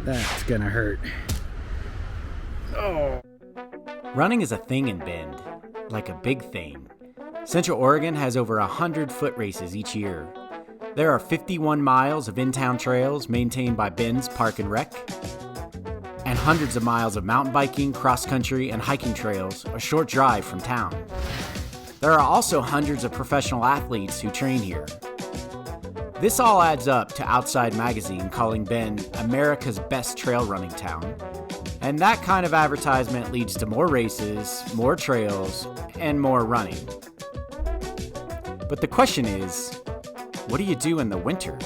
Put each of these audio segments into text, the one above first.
That's gonna hurt. Oh. Running is a thing in Bend, like a big thing. Central Oregon has over 100 foot races each year. There are 51 miles of in-town trails maintained by Bend's Park and Rec, and hundreds of miles of mountain biking, cross-country, and hiking trails a short drive from town. There are also hundreds of professional athletes who train here. This all adds up to Outside Magazine calling Bend America's best trail running town. And that kind of advertisement leads to more races, more trails, and more running. But the question is, what do you do in the winter?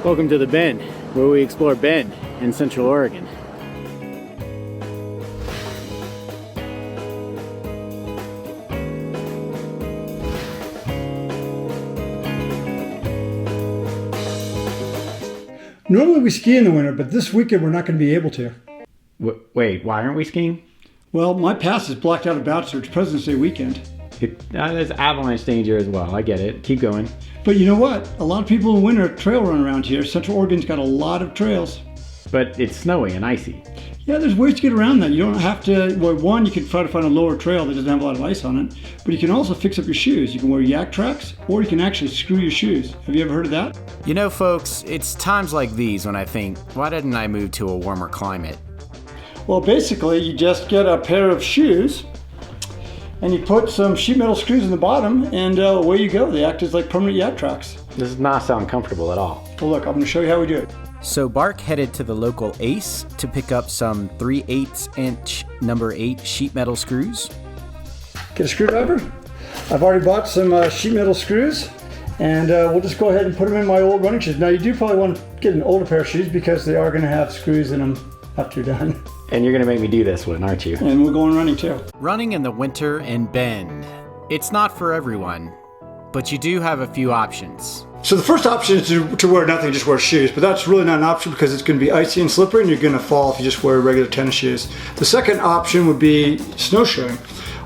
Welcome to the Bend, where we explore Bend in Central Oregon. Normally we ski in the winter, but this weekend we're not going to be able to. Wait, why aren't we skiing? Well, my pass is blocked out of Bachelor. It's President's Day weekend. There's avalanche danger as well. I get it. Keep going. But you know what? A lot of people in winter trail run around here. Central Oregon's got a lot of trails. But it's snowy and icy. Yeah, there's ways to get around that. You don't have to, well, one, you can try to find a lower trail that doesn't have a lot of ice on it, but you can also fix up your shoes. You can wear yak tracks, or you can actually screw your shoes. Have you ever heard of that? You know, folks, it's times like these when I think, why didn't I move to a warmer climate? Well, basically, you just get a pair of shoes, and you put some sheet metal screws in the bottom, and away you go. They act as like permanent yak tracks. This does not sound comfortable at all. Well, look, I'm going to show you how we do it. So Bark headed to the local Ace to pick up some 3/8 inch number 8 sheet metal screws. Get a screwdriver. I've already bought some sheet metal screws, and we'll just go ahead and put them in my old running shoes. Now, you do probably want to get an older pair of shoes because they are going to have screws in them after you're done. And you're going to make me do this one, aren't you? And we're going running too. Running in the winter in Bend. It's not for everyone, but you do have a few options. So the first option is to wear nothing, just wear shoes, but that's really not an option because it's going to be icy and slippery and you're going to fall if you just wear regular tennis shoes. The second option would be snowshoeing.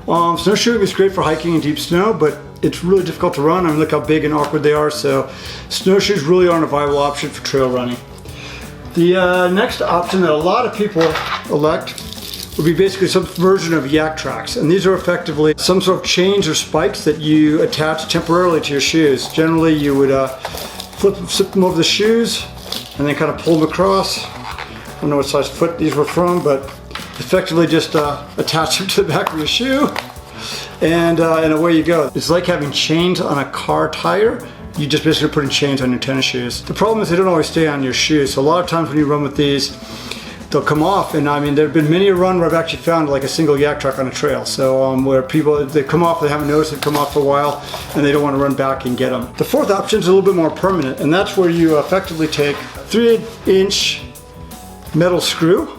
Snowshoeing is great for hiking in deep snow, but it's really difficult to run. I mean, look how big and awkward they are, so snowshoes really aren't a viable option for trail running. The next option that a lot of people elect would be basically some version of yak tracks, and these are effectively some sort of chains or spikes that you attach temporarily to your shoes. Generally, you would flip them over the shoes and then kind of pull them across. I don't know what size foot these were from, but effectively just attach them to the back of your shoe, and away you go. It's like having chains on a car tire. You just basically put in chains on your tennis shoes. The problem is they don't always stay on your shoes, so a lot of times when you run with these, they'll come off, and I mean, there have been many a run where I've actually found like a single yak track on a trail. So where people, they come off, they haven't noticed, they've come off for a while, and they don't want to run back and get them. The fourth option is a little bit more permanent, and that's where you effectively take 3/8 metal screw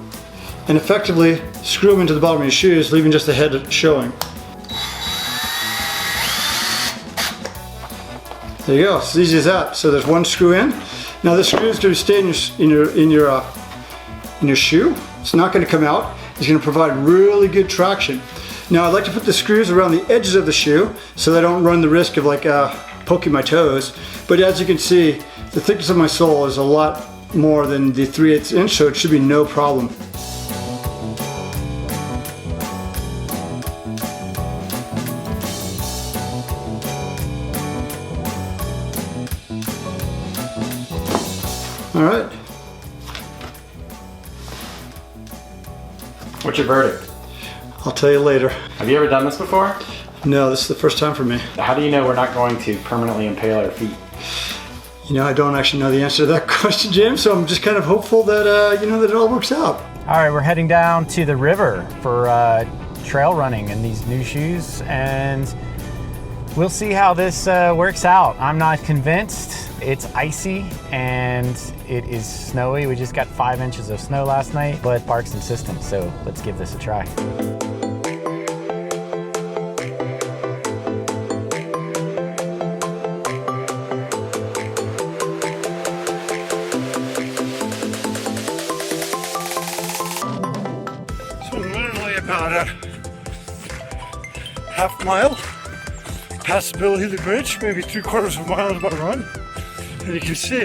and effectively screw them into the bottom of your shoes, leaving just the head showing. There you go, it's as easy as that. So there's one screw in. Now this screw is going to stay in your shoe. It's not going to come out. It's going to provide really good traction. Now I'd like to put the screws around the edges of the shoe so that I don't run the risk of like poking my toes. But as you can see, the thickness of my sole is a lot more than the 3/8 inch, so it should be no problem. All right. What's your verdict? I'll tell you later. Have you ever done this before? No, this is the first time for me. How do you know we're not going to permanently impale our feet? You know, I don't actually know the answer to that question, James, so I'm just kind of hopeful that, that it all works out. All right, we're heading down to the river for trail running in these new shoes, and we'll see how this works out. I'm not convinced. It's icy and it is snowy. We just got 5 inches of snow last night, but Bark's insistent, so let's give this a try. So literally about a half mile past Billy the Bridge, maybe 3/4 of a mile is my run. And you can see,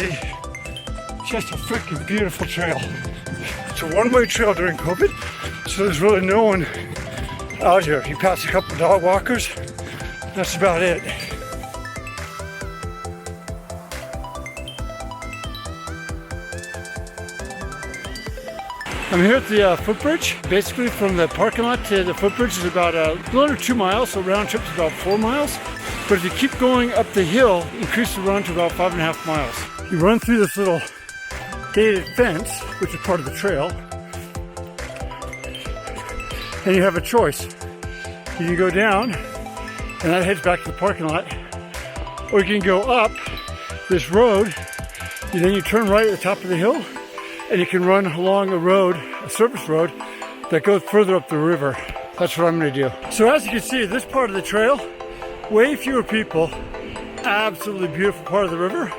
just a freaking beautiful trail. It's a one-way trail during COVID, so there's really no one out here. You pass a couple dog walkers, that's about it. I'm here at the footbridge. Basically from the parking lot to the footbridge is about a little under 2 miles, so round trip is about 4 miles. But if you keep going up the hill, increase the run to about 5.5 miles. You run through this little gated fence, which is part of the trail, and you have a choice. You can go down, and that heads back to the parking lot, or you can go up this road, and then you turn right at the top of the hill, and you can run along a road, a surface road, that goes further up the river. That's what I'm gonna do. So as you can see, this part of the trail, way fewer people, absolutely beautiful part of the river.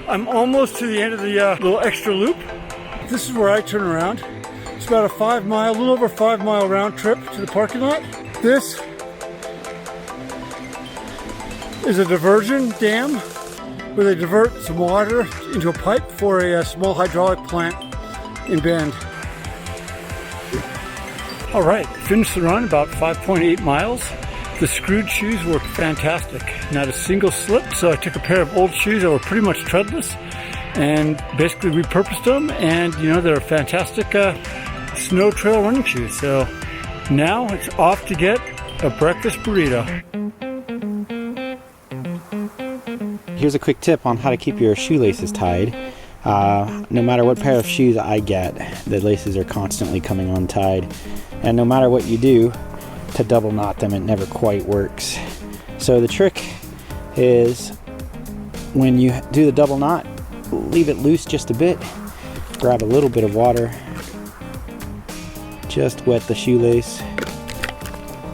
I'm almost to the end of the little extra loop. This is where I turn around. It's about a little over 5 mile round trip to the parking lot. This is a diversion dam where they divert some water into a pipe for a small hydraulic plant in Bend. All right, finished the run, about 5.8 miles. The screwed shoes were fantastic. Not a single slip, so I took a pair of old shoes that were pretty much treadless and basically repurposed them, and you know, they're fantastic snow trail running shoes. So now it's off to get a breakfast burrito. Here's a quick tip on how to keep your shoelaces tied. No matter what pair of shoes I get, the laces are constantly coming untied. And no matter what you do to double knot them, it never quite works. So the trick is when you do the double knot, leave it loose just a bit, grab a little bit of water, just wet the shoelace.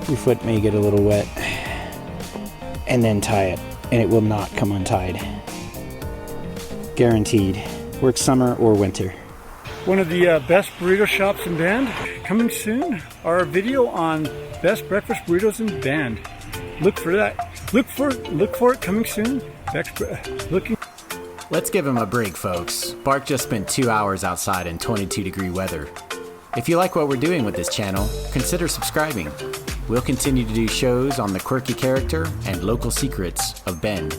Your foot may get a little wet, and then tie it, and it will not come untied. Guaranteed. Works summer or winter. One of the best burrito shops in Bend. Coming soon, our video on best breakfast burritos in Bend. Look for that. Look for it coming soon. Let's give him a break, folks. Bark just spent 2 hours outside in 22-degree weather. If you like what we're doing with this channel, consider subscribing. We'll continue to do shows on the quirky character and local secrets of Bend.